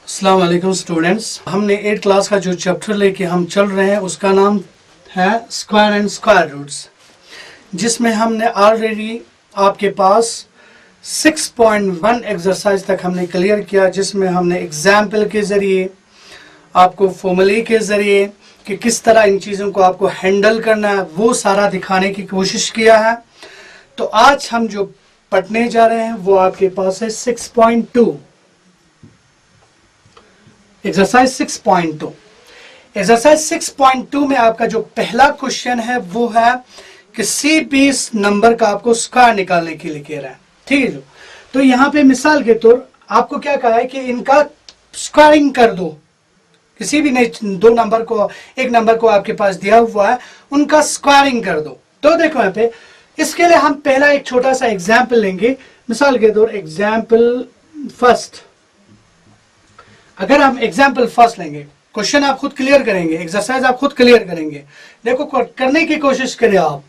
अस्सलाम वालेकुम स्टूडेंट्स, हमने 8 क्लास का जो चैप्टर लेके हम चल रहे हैं उसका नाम है स्क्वायर एंड स्क्वायर रूट्स, जिसमें हमने ऑलरेडी आपके पास 6.1 एक्सरसाइज तक हमने क्लियर किया, जिसमें हमने एग्जाम्पल के ज़रिए आपको फॉर्मूले के ज़रिए कि किस तरह इन चीज़ों को आपको हैंडल करना है वो सारा दिखाने की कोशिश किया है। तो आज हम जो पढ़ने जा रहे हैं वो आपके पास है 6.2 एक्सरसाइज 6.2। एक्सरसाइज 6.2 में आपका जो पहला क्वेश्चन है वो है कि सी बेस नंबर का आपको स्क्वायर निकालने के लिए कह रहा है, ठीक है। तो यहाँ पे मिसाल के तौर आपको क्या कहा है कि इनका स्क्वायरिंग कर दो, किसी भी दो नंबर को, एक नंबर को आपके पास दिया हुआ है उनका स्क्वायरिंग कर दो। तो देखो यहाँ पे इसके लिए हम पहला एक छोटा सा एग्जाम्पल लेंगे। मिसाल के तौर एग्जाम्पल फर्स्ट, अगर हम एग्जाम्पल फर्स्ट लेंगे, क्वेश्चन आप खुद क्लियर करेंगे, एक्सरसाइज आप खुद क्लियर करेंगे, देखो करने की कोशिश करें, आप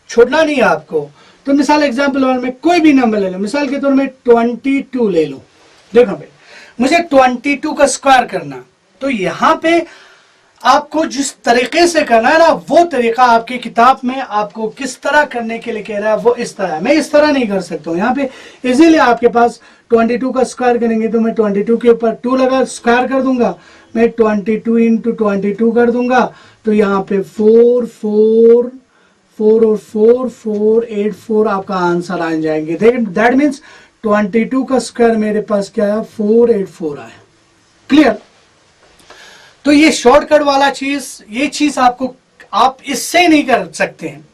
छोड़ना नहीं है आपको। तो मिसाल एग्जाम्पल वन में कोई भी नंबर ले लो, मिसाल के तौर में 22 ले लो। देखो भाई मुझे 22 का स्क्वायर करना, तो यहाँ पे आपको जिस तरीके से करना है ना वो तरीका आपकी किताब में आपको किस तरह करने के लिए कह रहा है वो इस तरह है। मैं इस तरह नहीं कर सकता हूँ। यहाँ पे इजीली आपके पास 22 का स्क्वायर करेंगे तो मैं 22 के ऊपर 2 लगा स्क्वायर कर दूंगा, मैं 22 इंटू 22 कर दूंगा, तो यहाँ पे 4 4 4 और 4 4 8 4 आपका आंसर आ जाएंगे। दैट मीन्स 22 का स्क्वायर मेरे पास क्या है 484 आया। क्लियर? तो ये शॉर्टकट वाला चीज, ये चीज आपको आप इससे नहीं कर सकते हैं।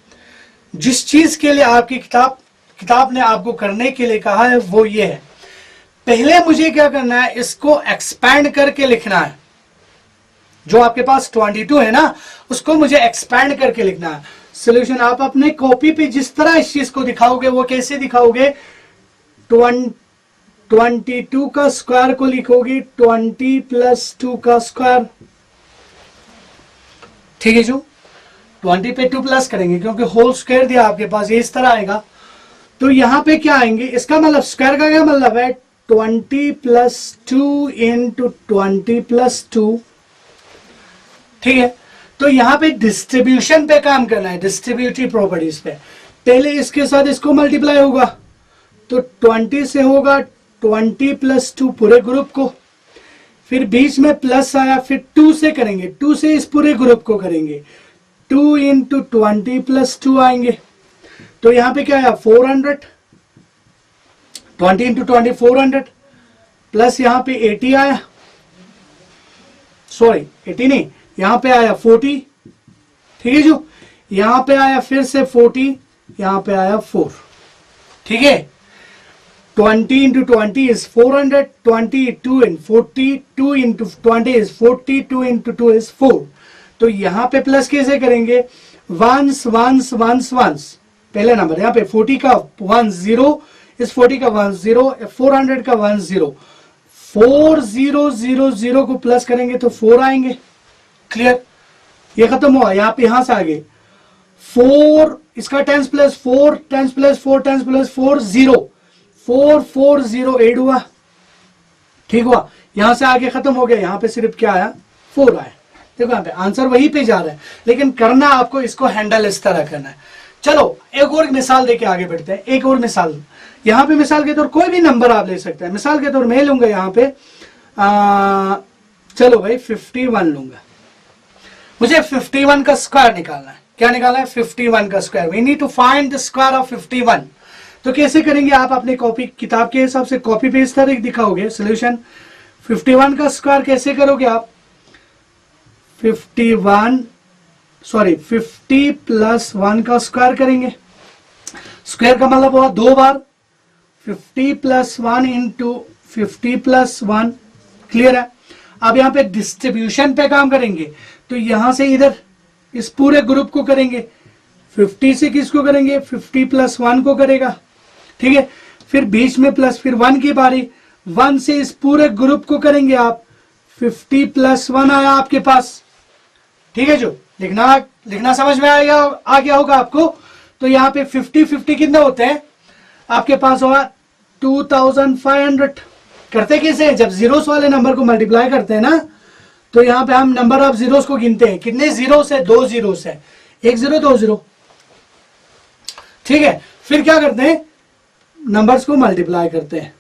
जिस चीज के लिए आपकी किताब ने आपको करने के लिए कहा है वो ये है, पहले मुझे क्या करना है, इसको एक्सपैंड करके लिखना है। जो आपके पास 22 है ना उसको मुझे एक्सपैंड करके लिखना है। सोल्यूशन आप अपने कॉपी पे जिस तरह इस चीज को दिखाओगे वो कैसे दिखाओगे, 22 का स्क्वायर को लिखोगे 20 प्लस 2 का स्क्वायर, ठीक है। जो 20 पे 2 प्लस करेंगे क्योंकि होल स्क्वायर दिया आपके पास, ये इस तरह आएगा। तो यहां पे क्या आएंगे, इसका मतलब स्क्वायर का क्या मतलब है 20 प्लस 2 इंटू 20 प्लस 2, ठीक है। तो यहां पे डिस्ट्रीब्यूशन पे काम करना है, डिस्ट्रीब्यूटिव प्रॉपर्टीज पे। पहले इसके साथ इसको मल्टीप्लाई होगा तो 20 से होगा 20 प्लस 2 पूरे ग्रुप को, फिर बीच में प्लस आया, फिर 2 से करेंगे, 2 से इस पूरे ग्रुप को करेंगे, 2 इंटू 20 प्लस 2 आएंगे। तो यहां पे क्या आया 400, 20 इंटू 20 400, प्लस यहां पे 80 आया, सॉरी 80 नहीं, यहां पे आया 40, ठीक है। जो यहां पे आया फिर से 40, यहां पे आया 4, ठीक है। 20 into 20 is 400, 22 and 40, 2 into 20 is 40, 2 into 2 is 4। तो यहां पे प्लस कैसे करेंगे, वंस वंस वंस वंस, पहले नंबर यहां पे 40 का 1 0, इस 40 का 1 0, 400 का 1 0, 4 0 0 0 को प्लस करेंगे तो 4 आएंगे। क्लियर? ये खत्म हुआ, यहाँ पे यहां से आगे 4, इसका 10 प्लस 4 10 प्लस 4 10 प्लस 4 0, 4 4 0 8 हुआ, ठीक हुआ। यहां से आगे खत्म हो गया, यहां पे सिर्फ क्या आया 4 आया। देखो यहाँ पे आंसर वहीं पे जा रहा है, लेकिन करना आपको इसको हैंडल इस तरह करना है। चलो एक और मिसाल देके आगे बढ़ते हैं। एक और मिसाल, यहाँ पे मिसाल के तौर कोई भी नंबर आप ले सकते हैं। मिसाल के तौर मैं लूंगा यहाँ पे चलो भाई 51 लूंगा। मुझे 51 का स्क्वायर निकालना है। क्या निकालना है? 51 का square. We need to find the square of 51। तो कैसे करेंगे, आप अपने कॉपी किताब के हिसाब से कॉपी पे इस तरह दिखाओगे सोल्यूशन। 51 का स्क्वायर कैसे करोगे आप, 50 प्लस 1 का स्क्वायर करेंगे। स्क्वायर का मतलब हुआ 2 बार, 50 प्लस 1 इंटू 50 प्लस 1। क्लियर है? अब यहाँ पे डिस्ट्रीब्यूशन पे काम करेंगे, तो यहां से इधर इस पूरे ग्रुप को करेंगे, 50 से किसको करेंगे 50 प्लस 1 को करेगा, ठीक है। फिर बीच में प्लस, फिर 1 की बारी, 1 से इस पूरे ग्रुप को करेंगे आप, 50 प्लस 1 आया आपके पास, ठीक है। जो लिखना समझ में आ गया होगा आपको। तो यहाँ पे 50 50 कितने होते हैं आपके पास होगा 2500। करते कैसे हैं, जब जीरोस वाले नंबर को मल्टीप्लाई करते हैं ना, तो यहां पे हम नंबर ऑफ जीरोस को गिनते हैं। कितने जीरोस है, 2 जीरोस है, 1 0 2 0, ठीक है। फिर क्या करते हैं, नंबर्स को मल्टीप्लाई करते हैं,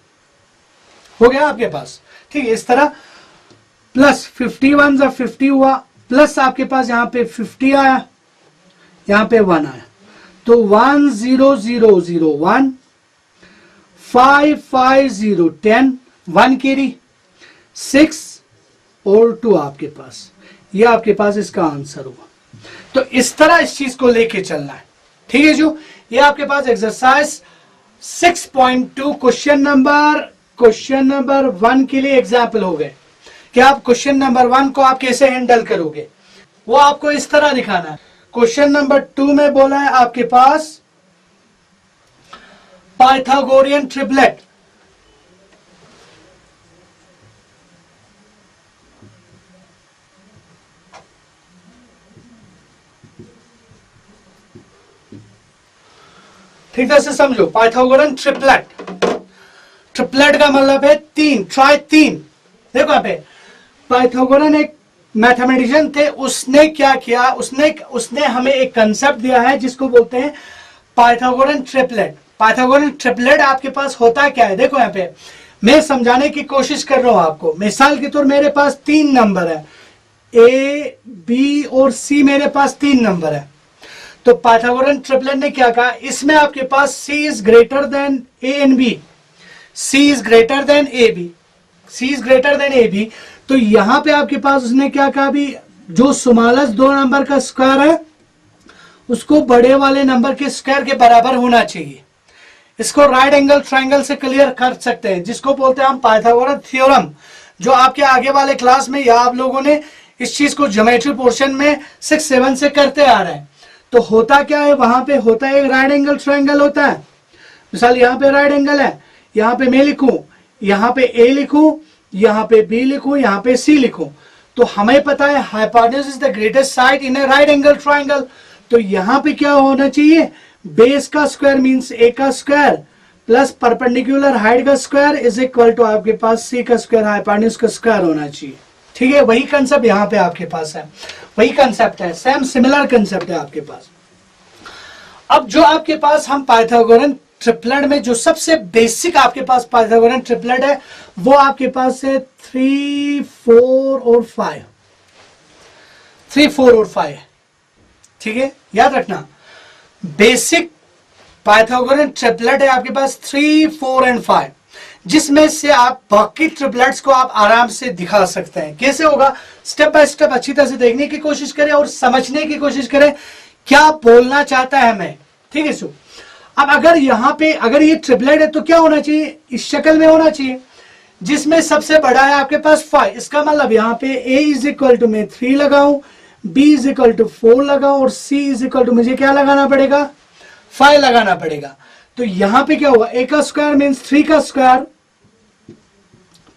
हो गया आपके पास, ठीक है। इस तरह प्लस 51 जब 50 हुआ, प्लस आपके पास यहां पे 50 आया, यहां पे 1 आया, तो 1 0 0 0 1, 5 5 0 10, 1 कैरी, 6 और 2 आपके पास, ये आपके पास इसका आंसर हुआ। तो इस तरह इस चीज को लेके चलना है, ठीक है जो। ये आपके पास एक्सरसाइज 6.2 क्वेश्चन नंबर 1 के लिए एग्जाम्पल हो गए कि आप क्वेश्चन नंबर 1 को आप कैसे हैंडल करोगे, वो आपको इस तरह दिखाना है। क्वेश्चन नंबर 2 में बोला है आपके पास पाइथागोरियन ट्रिपलेट, ठीक है, से समझो। पाइथागोरियन ट्रिपलेट का मतलब है 3, ट्राई 3। देखो यहाँ पे पाइथागोरन एक मैथमेटिशियन थे, उसने क्या किया, उसने हमें एक कंसेप्ट दिया है जिसको बोलते हैं पाइथागोरन ट्रिपलेट। पाइथागोरन ट्रिपलेट आपके पास होता क्या है, देखो यहाँ पे मैं समझाने की कोशिश कर रहा हूं आपको। मिसाल के तौर मेरे पास 3 नंबर है, ए बी और सी, मेरे पास 3 नंबर है। तो पाइथागोरन ट्रिपलेट ने क्या कहा, इसमें आपके पास C is greater than A and B, C is greater than A B, C is greater than A B. तो यहां पे आपके पास उसने क्या कहा, भी जो स्मॉलेस्ट 2 नंबर का स्क्वायर है उसको बड़े वाले नंबर के स्क्वायर के बराबर होना चाहिए। इसको राइट एंगल ट्रायंगल से क्लियर कर सकते हैं, जिसको बोलते हैं हम पाइथागोरस थ्योरम, जो आपके आगे वाले क्लास में या आप लोगों ने इस चीज को ज्योमेट्री पोर्शन में 6 7 से करते आ रहे हैं। तो होता क्या है, वहां पे होता है एक राइट एंगल ट्रायंगल होता है। मिसाल यहाँ पे राइट एंगल है, यहाँ पे मैं लिखूं, यहाँ पे ए लिखूं, यहाँ पे बी लिखूं, यहाँ पे सी लिखूं, तो हमें पता है hypotenuse is the greatest side in A right angle triangle. तो यहाँ पे क्या होना चाहिए, बेस का स्क्वायर मींस ए का स्क्वायर प्लस परपेंडिकुलर हाइट का स्क्वायर इज इक्वल टू आपके पास सी का स्क्वायर, हाइपोटेन्यूज का स्क्वायर होना चाहिए, ठीक है। वही कंसेप्ट यहाँ पे आपके पास है, वही कंसेप्ट है, सेम सिमिलर कंसेप्ट है आपके पास। अब जो आपके पास हम पाइथागोरन ट्रिपलेट में जो सबसे बेसिक आपके पास पाइथागोरन ट्रिपलेट है वो आपके पास है 3 4 और 5, 3 4 और 5, ठीक है। याद रखना बेसिक पाइथागोरन ट्रिपलेट है आपके पास 3 4 एंड 5, जिसमें से आप बाकी ट्रिपलेट्स को आप आराम से दिखा सकते हैं। कैसे होगा, स्टेप बाय स्टेप अच्छी तरह से देखने की कोशिश करें और समझने की कोशिश करें क्या बोलना चाहता है हमें, ठीक है सो। अब अगर यहां पे अगर ये ट्रिपलेट है तो क्या होना चाहिए, इस शक्ल में होना चाहिए, जिसमें सबसे बड़ा है आपके पास 5। इसका मतलब यहां पे a इज इक्वल टू मैं 3 लगाऊं, b इज इक्वल टू 4 लगाऊं और c इज इक्वल टू मुझे क्या लगाना पड़ेगा, 5 लगाना पड़ेगा। तो यहां पे क्या होगा, a का स्क्वायर मीन्स 3 का स्क्वायर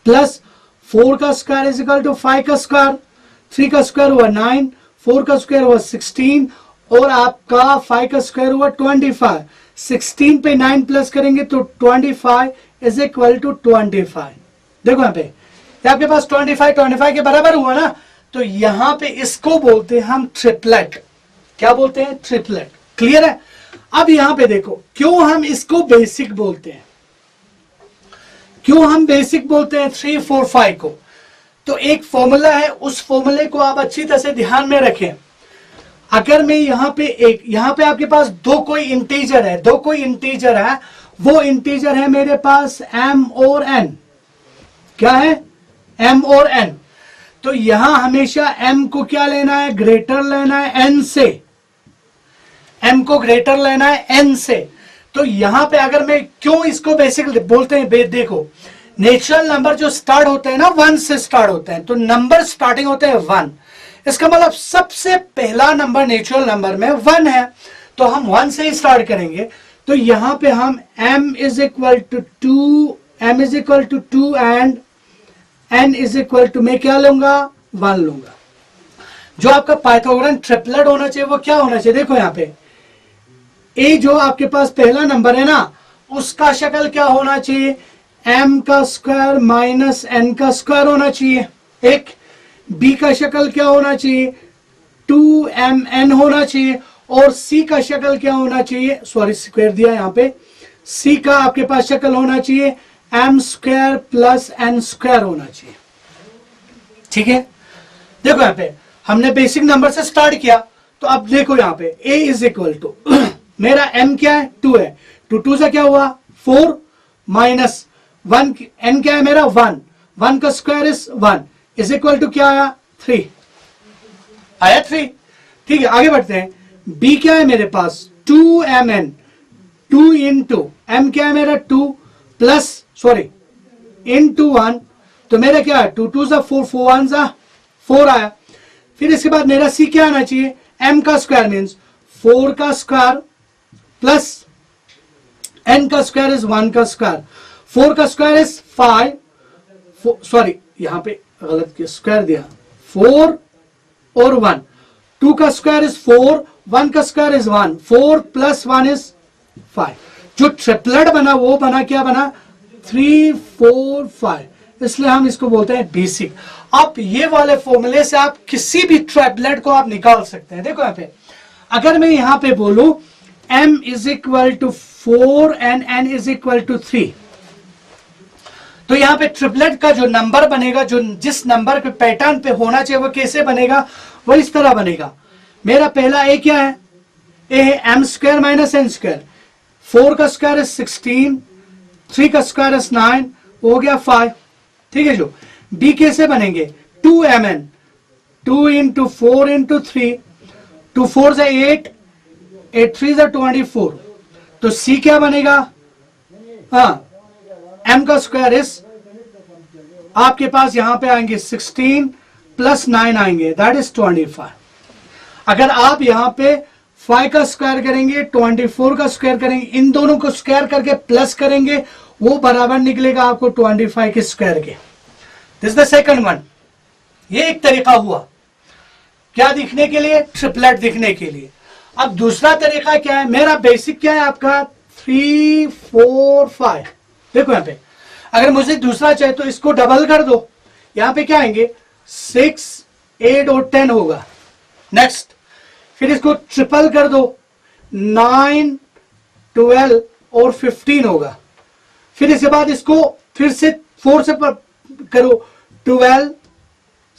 प्लस 4 का स्क्वायर इज इक्वल टू 5 का स्क्वायर, 3 का स्क्वायर हुआ 9, 4 का स्क्वायर हुआ 16 और आपका 5 का स्क्वायर हुआ 25। 16 पे 9 प्लस करेंगे तो 25 इज इक्वल टू 25। देखो यहाँ पे आपके पास 25 के बराबर हुआ ना, तो यहां पे इसको बोलते हैं हम ट्रिपलेट। क्या बोलते हैं, ट्रिपलेट। क्लियर है। अब यहां पे देखो क्यों हम इसको बेसिक बोलते हैं, क्यों हम बेसिक बोलते हैं 3 4 5 को। तो एक फॉर्मूला है, उस फॉर्मूले को आप अच्छी तरह से ध्यान में रखें। अगर मैं यहां पे आपके पास दो कोई इंटीजर है, वो इंटीजर है मेरे पास m और n। क्या है, m और n। तो यहां हमेशा m को क्या लेना है, ग्रेटर लेना है n से, m को ग्रेटर लेना है n से। तो यहां पे अगर मैं क्यों इसको बेसिक बोलते हैं, देखो नेचुरल नंबर जो स्टार्ट होते हैं ना 1 से स्टार्ट होते हैं, तो नंबर स्टार्टिंग होते हैं 1। इसका मतलब सबसे पहला नंबर नेचुरल नंबर में 1 है, तो हम 1 से ही स्टार्ट करेंगे। तो यहां पे हम m is equal to 2 and n is equal to मैं क्या लूंगा, 1 लूंगा। जो आपका पाइथागोरन ट्रिपलेट होना चाहिए वो क्या होना चाहिए, देखो यहां पे a जो आपके पास पहला नंबर है ना, उसका शक्ल क्या होना चाहिए, m का स्क्वायर माइनस n का स्क्वायर होना चाहिए। एक b का शक्ल क्या होना चाहिए, 2mn होना चाहिए। और c का शक्ल क्या होना चाहिए, सॉरी स्क्वायर दिया यहां पे, c का आपके पास शक्ल होना चाहिए m square plus n square होना चाहिए। ठीक है, देखो यहां पे हमने बेसिक नंबर से स्टार्ट किया, तो अब देखो यहां पे a इज इक्वल टू मेरा m क्या है, 2 है, 2 से क्या हुआ 4 माइनस 1, n क्या है मेरा 1, 1 का square is 1 is equal to क्या आया 3, आया 3। ठीक है, आगे बढ़ते हैं। b क्या है मेरे पास 2mn, 2 इंटू m क्या है मेरा 2 प्लस सॉरी इंटू 1, तो मेरा क्या है 2 2 सा 4, 4 1 सा 4 आया। फिर इसके बाद मेरा c क्या आना चाहिए, m का स्क्वायर मीन्स 4 का स्क्वायर प्लस n का स्क्वायर इज 1 का स्क्वायर, 4 का स्क्वायर इज 5, सॉरी यहां पे गलत किया, स्क्वायर दिया 4 और 1, 2 का स्क्वायर इज 4, 1 का स्क्वायर इज 1, 4 प्लस 1 इज 5। जो ट्रिपलेट बना वो बना क्या बना 3 4 5, इसलिए हम इसको बोलते हैं बेसिक। आप ये वाले फॉर्मूले से आप किसी भी ट्रिपलेट को आप निकाल सकते हैं। देखो यहाँ पे अगर मैं यहां पे बोलूं m is equal to 4 and n is equal to 3, तो यहां पे ट्रिपलेट का जो नंबर बनेगा, जो जिस नंबर पे पैटर्न पे होना चाहिए वो कैसे बनेगा, वो इस तरह बनेगा। मेरा पहला a क्या है, a है m square minus n square, 4 का स्क्वायर इज 16, 3 का स्क्वायर इज 9, हो गया 5। ठीक है, जो b कैसे बनेंगे 2mn, 2 इंटू 4 इंटू 3, 2 4 से 8, 8 3 से 24, तो c क्या बनेगा, हाँ m का स्क्वायर इज आपके पास यहां पे आएंगे 16 प्लस 9 आएंगे, दैट इज 25। अगर आप यहां पे 5 का स्क्वायर करेंगे, 24 का स्क्वायर करेंगे, इन दोनों को स्क्वायर करके प्लस करेंगे, वो बराबर निकलेगा आपको 25 के स्क्वायर के। This the second one. ये एक तरीका हुआ क्या दिखने के लिए, ट्रिपलेट दिखने के लिए। अब दूसरा तरीका क्या है, मेरा बेसिक क्या है आपका 3 4 5। देखो यहां पे अगर मुझे दूसरा चाहिए तो इसको डबल कर दो, यहां पे क्या आएंगे 6 8 और 10 होगा। नेक्स्ट फिर इसको ट्रिपल कर दो, 9 12 और 15 होगा। फिर इसके बाद इसको फिर से 4 से करो, 12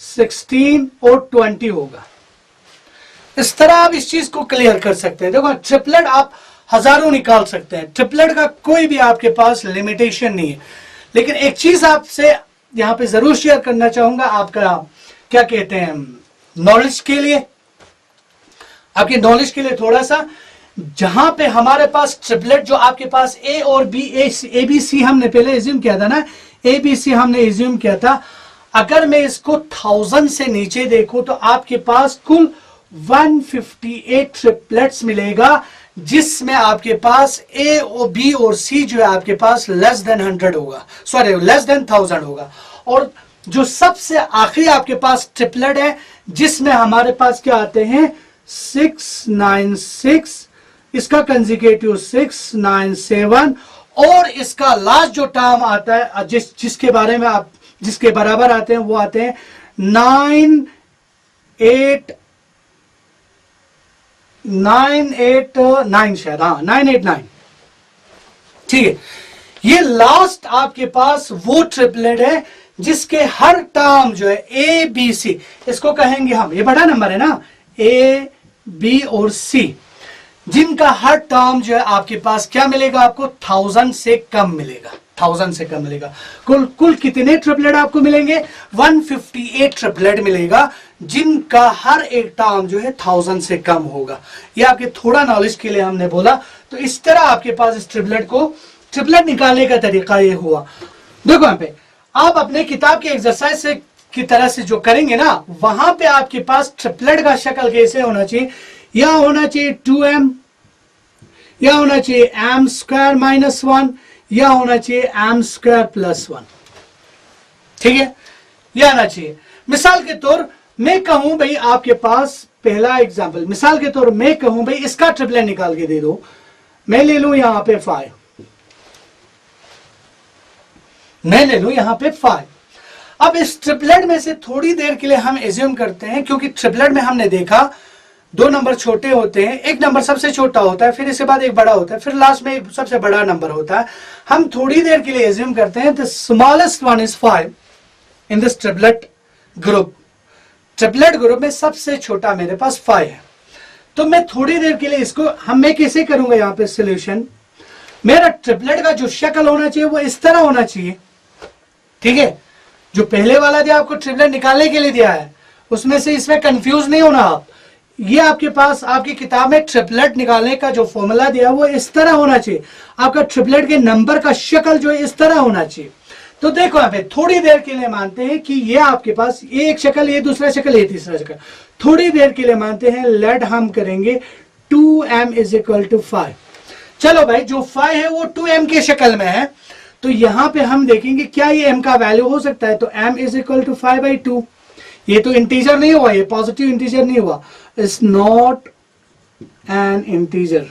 16 और 20 होगा। इस तरह आप इस चीज को क्लियर कर सकते हैं। देखो ट्रिपलेट आप हजारों निकाल सकते हैं, ट्रिपलेट का कोई भी आपके पास लिमिटेशन नहीं है। लेकिन एक चीज आपसे यहां पे जरूर शेयर करना चाहूंगा, आपका क्या कहते हैं नॉलेज के लिए, आपके नॉलेज के लिए थोड़ा सा, जहां पे हमारे पास ट्रिपलेट जो आपके पास ए और बी, ए बी सी हमने पहले एज्यूम किया था ना, ए बी सी हमने एज्यूम किया था। अगर मैं इसको 1000 से नीचे देखूं तो आपके पास कुल 158 ट्रिपलेट्स मिलेगा, जिसमें आपके पास ए और बी और सी जो है आपके पास लेस देन 100 होगा, सॉरी लेस देन 1000 होगा। और जो सबसे आखिरी आपके पास ट्रिपलेट है जिसमें हमारे पास क्या आते हैं 696, इसका कंजिकेटिव 697 और इसका लास्ट जो टर्म आता है जिसके बारे में आप जिसके बराबर आते हैं वो आते हैं 989 शायद, हाँ 989। ठीक है, ये लास्ट आपके पास वो ट्रिपलेट है जिसके हर टर्म जो है ए बी सी, इसको कहेंगे हम, ये बड़ा नंबर है ना, ए बी और सी, जिनका हर टर्म जो है आपके पास क्या मिलेगा, आपको 1000 से कम मिलेगा, 1000 से कम मिलेगा। कुल कितने ट्रिपलेट आपको मिलेंगे 158 ट्रिपलेट मिलेगा, जिनका हर एक टर्म जो है 1000 से कम होगा। ये आपके थोड़ा नॉलेज के लिए हमने बोला। तो इस तरह आपके पास इस ट्रिपलेट निकालने का तरीका ये हुआ। देखो यहाँ पे आप अपने किताब के एक्सरसाइज से की तरह से जो करेंगे ना, वहां पे आपके पास ट्रिपलेट का शक्ल कैसे होना चाहिए, या होना चाहिए 2m, या होना चाहिए m स्क्वायर माइनस 1, या होना चाहिए m स्क्वायर प्लस 1। ठीक है, यह आना चाहिए। मिसाल के तौर मैं कहूं भाई, आपके पास पहला एग्जांपल, मिसाल के तौर मैं कहूं भाई इसका ट्रिपलेट निकाल के दे दो, मैं ले लूं यहां पे 5, मैं ले लूं यहां पे 5। अब इस ट्रिपलेट में से थोड़ी देर के लिए हम एज्यूम करते हैं, क्योंकि ट्रिपलेट में हमने देखा दो नंबर छोटे होते हैं, एक नंबर सबसे छोटा होता है, फिर इसके बाद एक बड़ा होता है, फिर लास्ट में सबसे बड़ा नंबर होता है। हम थोड़ी देर के लिए एज्यूम करते हैं the smallest one is 5 in this triplet group. Triplet group में सबसे छोटा मेरे पास 5 है। तो मैं थोड़ी देर के लिए इसको मैं कैसे करूंगा यहाँ पे सोल्यूशन। मेरा ट्रिपलेट का जो शक्ल होना चाहिए वो इस तरह होना चाहिए, ठीक है। जो पहले वाला दिया आपको ट्रिपलेट निकालने के लिए दिया है, उसमें से इसमें कंफ्यूज नहीं होना आप। ये आपके पास आपकी किताब में ट्रिपलेट निकालने का जो फॉर्मूला दिया वो इस तरह होना चाहिए। आपका ट्रिपलेट के नंबर का शक्ल जो है इस तरह होना चाहिए। तो देखो यहाँ पे थोड़ी देर के लिए मानते हैं कि ये आपके पास ये एक शक्ल, ये दूसरा शक्ल, ये तीसरा शक्ल। थोड़ी देर के लिए मानते हैं लेट हम करेंगे 2m इज इक्वल टू 5। चलो भाई, जो 5 है वो 2m के शक्ल में है, तो यहां पे हम देखेंगे क्या ये m का वैल्यू हो सकता है। तो m इज इक्वल टू 5/2। ये तो इंटीजर नहीं हुआ, ये पॉजिटिव इंटीजर नहीं हुआ, it's not an integer,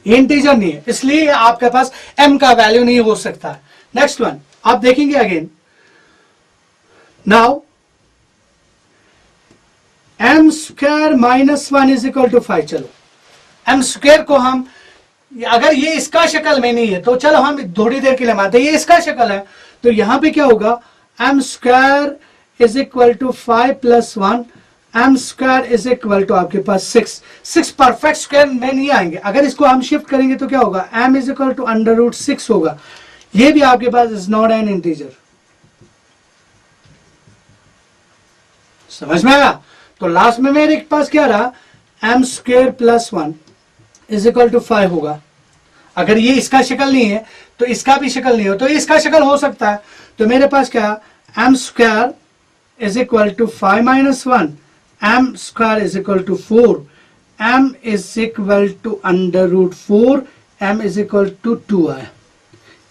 integer नहीं है, इसलिए आपके पास m का वैल्यू नहीं हो सकता। नेक्स्ट वन आप देखेंगे again, now m square minus 1 is equal to 5। चलो m स्क्वायर को हम, अगर ये इसका शक्ल में नहीं है तो चलो हम थोड़ी देर के लिए मानते हैं ये इसका शक्ल है, तो यहां पे क्या होगा, m square is equal to 5 plus 1, m square is equal to आपके पास 6 परफेक्ट स्क्वायर में नहीं आएंगे। अगर इसको हम शिफ्ट करेंगे तो क्या होगा, m इज इक्वल टू √6 होगा। ये भी आपके पास इज नॉट एन इंटीजर। समझ में आया। तो लास्ट में मेरे पास क्या रहा, m square plus 1 is equal to 5 होगा। अगर ये इसका शक्ल नहीं है तो इसका भी शक्ल नहीं हो, तो इसका शक्ल हो सकता है। तो मेरे पास क्या, m square is equal to 5 minus 1, m square is equal to 4, m is equal to √4, m is equal to 2 है।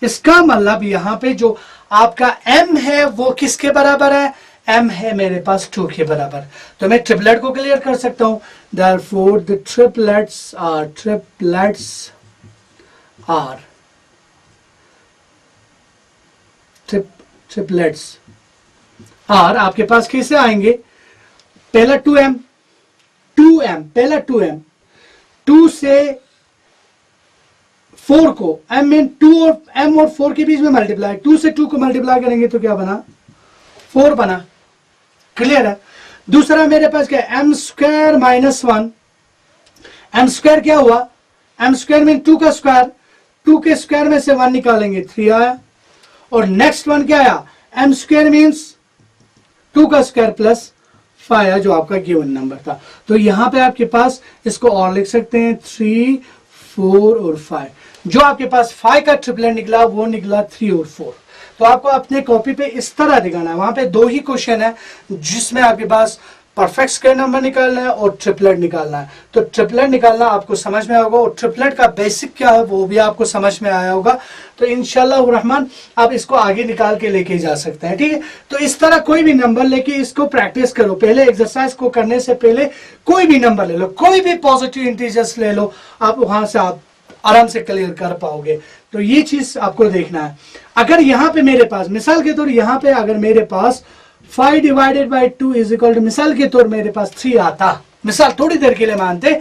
इसका मतलब यहां पे जो आपका m है वो किसके बराबर है, m है मेरे पास 2 के बराबर। तो मैं ट्रिपलेट को क्लियर कर सकता हूं, therefore the triplets are आपके पास कैसे आएंगे, पहला 2m, पहला 2 से 4 को m और 4 के बीच में मल्टीप्लाई, 2 से 2 को मल्टीप्लाई करेंगे तो क्या बना, 4 बना। क्लियर है। दूसरा मेरे पास क्या है, m square minus 1, m square क्या हुआ, m स्क्वायर में 2 का स्क्वायर, 2 के स्क्वायर में से 1 निकालेंगे 3 आया। और नेक्स्ट वन क्या आया, m स्क्वायर मीन्स 2 का स्क्वायर प्लस 5 आया, जो आपका गिवन नंबर था। तो यहां पे आपके पास इसको और लिख सकते हैं 3, 4 और 5। जो आपके पास 5 का ट्रिपलेट निकला वो निकला 3 और 4। तो आपको अपने कॉपी पे इस तरह दिखाना है। वहां पे 2 ही क्वेश्चन है जिसमें आपके पास परफेक्ट स्क्वायर नंबर निकालना है और ट्रिपलेट निकालना है। तो ट्रिपलेट निकालना आपको समझ में होगा और ट्रिपलेट का बेसिक क्या है वो भी आपको समझ में आया होगा। तो इंशाल्लाह रहमान आप इसको आगे निकाल के लेके जा सकते हैं, ठीक है। तो इस तरह कोई भी नंबर लेके इसको प्रैक्टिस करो। पहले एक्सरसाइज को करने से पहले कोई भी नंबर ले लो, कोई भी पॉजिटिव इंटीजर्स ले लो, आप वहां से आप आराम से क्लियर कर पाओगे। तो ये चीज आपको देखना है। अगर यहां पे मेरे पास मिसाल के तौर, यहां पे अगर मेरे पास 5 divided by 2 is equal to, मिसाल के तौर मेरे पास 3 आता, मिसाल थोड़ी देर के लिए मानते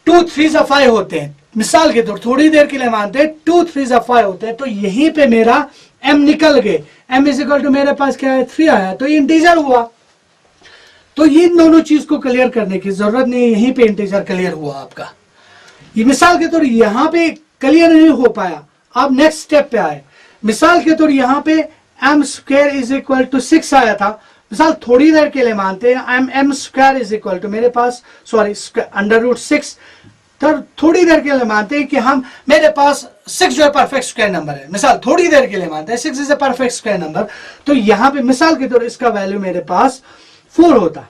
2 3 5 होते हैं, मिसाल के तौर थोड़ी देर के लिए मानते 2 3 5 होते हैं, तो यहीं पे मेरा m निकल गए, m इज इक्वल टू मेरे पास क्या है 3 आया, तो इंटीजर हुआ। तो ये दोनों चीज को क्लियर करने की जरूरत नहीं है, यहीं पे इंटीजर क्लियर हुआ आपका। ये मिसाल के तौर यहां पे क्लियर नहीं हो पाया, आप नेक्स्ट स्टेप पे आए। मिसाल के तौर यहां पे m square is equal to 6 आया था, मिसाल थोड़ी देर के लिए मानते हैं m square is equal to मेरे पास √6, तो थोड़ी देर के लिए मानते हैं कि हम मेरे पास 6 जो है परफेक्ट स्क्वायर नंबर है, मिसाल थोड़ी देर के लिए मानते हैं 6 is a perfect square number. तो यहां पे मिसाल के तौर इसका वैल्यू मेरे पास 4 होता,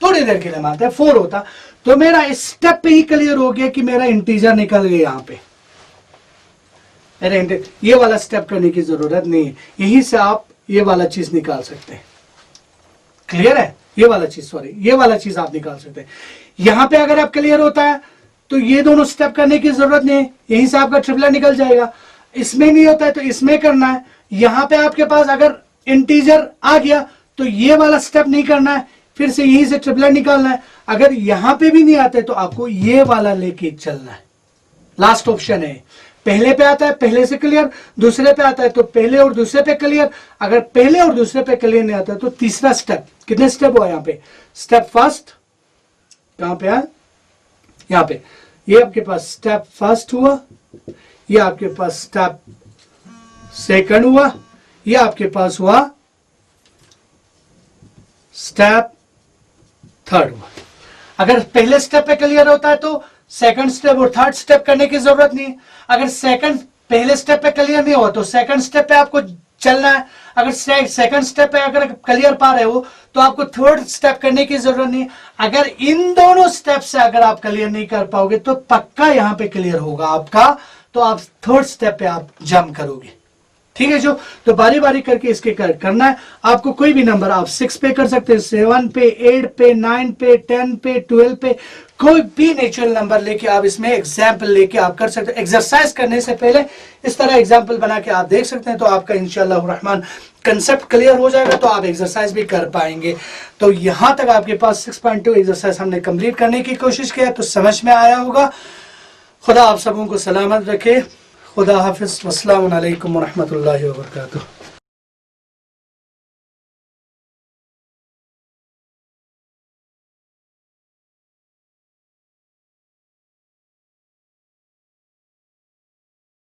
थोड़ी देर के लिए मानते हैं 4 होता, तो मेरा इस स्टेप पे ही क्लियर हो गया कि मेरा इंटीजर निकल गया। यहां पे ये वाला स्टेप करने की जरूरत नहीं है, यहीं से आप ये वाला चीज निकाल सकते हैं। क्लियर है, ये वाला चीज, सॉरी ये वाला चीज आप निकाल सकते हैं। यहां पे अगर आप क्लियर होता है तो ये दोनों स्टेप करने की जरूरत नहीं है, यहीं से आपका ट्रिपलेट निकल जाएगा। इसमें नहीं होता है तो इसमें करना है। यहां पे आपके पास अगर इंटीजर आ गया तो ये वाला स्टेप नहीं करना है, फिर से यहीं से ट्रिपलेट निकालना है। अगर यहां पे भी नहीं आता है तो आपको ये वाला लेके चलना है। लास्ट ऑप्शन है, पहले पे आता है पहले से क्लियर, दूसरे पे आता है तो पहले और दूसरे पे क्लियर, अगर पहले और दूसरे पे क्लियर नहीं आता है तो तीसरा स्टेप। कितने स्टेप हुआ यहाँ पे? स्टेप फर्स्ट कहां पे है? यहाँ पे। ये आपके पास स्टेप फर्स्ट हुआ, ये आपके पास स्टेप सेकंड हुआ, ये आपके पास हुआ स्टेप थर्ड हुआ। अगर पहले स्टेप पे क्लियर होता है तो सेकंड स्टेप और थर्ड स्टेप करने की जरूरत नहीं है। अगर पहले स्टेप पे क्लियर नहीं हुआ तो सेकंड स्टेप पे आपको चलना है। अगर सेकंड स्टेप पे अगर क्लियर पा रहे हो तो आपको थर्ड स्टेप करने की जरूरत नहीं है। अगर इन दोनों स्टेप से अगर आप क्लियर नहीं कर पाओगे तो पक्का यहां पे क्लियर होगा आपका, तो आप थर्ड स्टेप पे आप जंप करोगे। ठीक है जो, तो बारी बारी करके इसके करना है। आपको कोई भी नंबर आप 6 पे कर सकते हैं, 7 पे, 8 पे, 9 पे, 10 पे, 12 पे, कोई भी नेचुरल नंबर लेके आप इसमें एग्जाम्पल लेके आप कर सकते हैं। एक्सरसाइज करने से पहले इस तरह एग्जाम्पल बना के आप देख सकते हैं, तो आपका इंशाअल्लाह रहमान कंसेप्ट क्लियर हो जाएगा, तो आप एक्सरसाइज भी कर पाएंगे। तो यहां तक आपके पास 6.2 एक्सरसाइज हमने कंप्लीट करने की कोशिश किया, तो समझ में आया होगा। खुदा आप सबों को सलामत रखे। खुदा हाफिज। अस्सलामु अलैकुम व रहमतुल्लाहि व बरकातुहू।